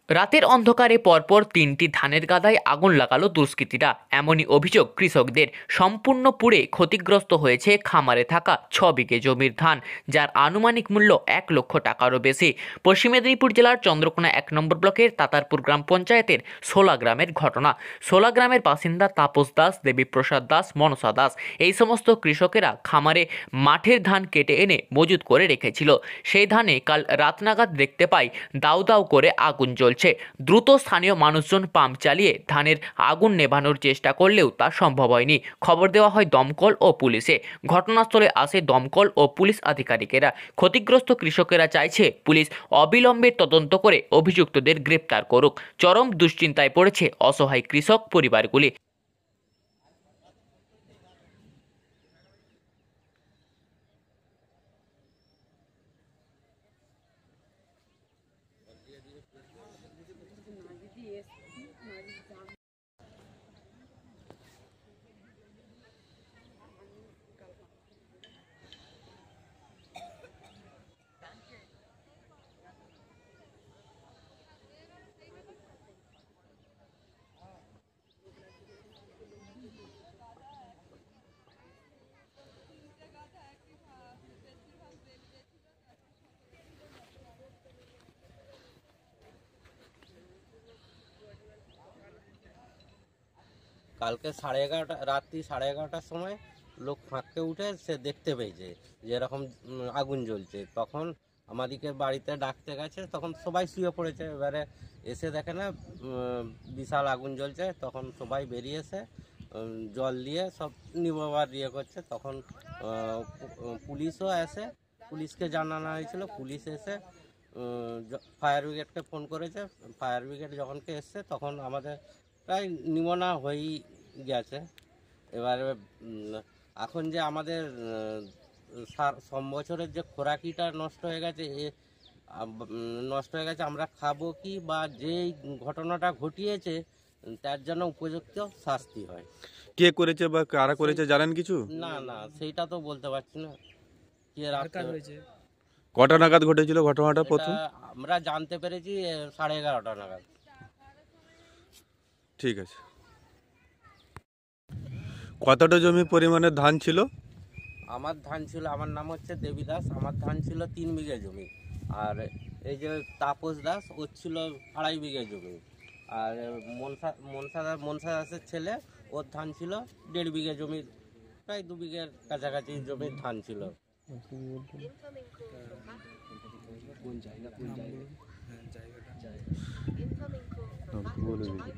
রাতের অন্ধকারে পরপর তিনটি ধানের গাদায় আগুন লাগালো দুষ্কৃতীরা। এমনই অভিযোগ কৃষকদের। সম্পূর্ণ পুড়ে ক্ষতিগ্রস্ত হয়েছে খামারে থাকা 6 বিঘে জমির ধান, যার আনুমানিক মূল্য 1 লক্ষ টাকারও বেশি। পশ্চিম মেদিনীপুর জেলার চন্দ্রকোনা 1 নম্বর ব্লকের তাতারপুর গ্রাম পঞ্চায়েতের সোলা গ্রামের ঘটনা। সোলা গ্রামের বাসিন্দা তাপস দাস, দেবীপ্রসাদ দাস, মনসা দাস এই সমস্ত কৃষকেরা খামারে মাঠের ধান কেটে এনে মজুত করে রেখেছিল। সেই ধানে কাল রাত নাগাদ দেখতে পাই দাউ দাউ করে আগুন জ্বলছে। দ্রুত স্থানীয় মানুষজন পাম্প চালিয়ে ধানের আগুন নেভানোর চেষ্টা করলেও তা সম্ভব হয়নি। খবর দেওয়া হয় দমকল ও পুলিশে। ঘটনাস্থলে আসে দমকল ও পুলিশ আধিকারিকেরা। ক্ষতিগ্রস্ত কৃষকেরা চাইছে পুলিশ অবিলম্বে তদন্ত করে অভিযুক্তদের গ্রেপ্তার করুক। চরম দুশ্চিন্তায় পড়েছে অসহায় কৃষক পরিবারগুলি। কালকে 11:30 রাত্রি 11:30টার সময় লোক ফাঁকতে উঠে সে দেখতে পেয়েছে যে এরকম আগুন জ্বলছে। তখন আমাদেরকে বাড়িতে ডাকতে গেছে, তখন সবাই শুয়ে পড়েছে। এবারে এসে দেখে না বিশাল আগুন জ্বলছে। তখন সবাই বেরিয়ে এসে জল দিয়ে সব নিভাবার ইয়ে করছে। তখন পুলিশও এসে, পুলিশকে জানানো হয়েছিল। পুলিশ এসে ফায়ার ব্রিগেডকে ফোন করেছে। ফায়ার ব্রিগেড যখনকে এসছে তখন আমাদের প্রায় নিমোনা হয়েই গেছে। এবারে এখন যে আমাদের সব বছরের যে খোরাকিটা নষ্ট হয়ে গেছে, নষ্ট হয়ে গেছে, আমরা খাবো কি, বা যেই ঘটনাটা ঘটিয়েছে তার জন্য উপযুক্ত শাস্তি হয়। কে করেছে বা কারা করেছে জানেন কিছু? না না, সেইটা তো বলতে পারছি না। কে রাখতে হয়েছে, কটা নাগাদ ঘটেছিল ঘটনাটা এটা প্রথম? আমরা জানতে পেরেছি 11:30 নাগাদ। ঠিক আছে। কতটা জমি পরিমাণে ধান ছিল? আমার ধান ছিল, আমার নাম হচ্ছে দেবী দাস, আমার ধান ছিল 3 বিঘে জমি। আর এই যে তাপস দাস, ওর ছিল 2.5 বিঘে জমি। আর মনসা দাসের ছেলে, ওর ধান ছিল 1.5 বিঘে জমি, প্রায় 2 বিঘের কাছাকাছি জমির ধান ছিল। কোন জায়গা? বলে দিবি।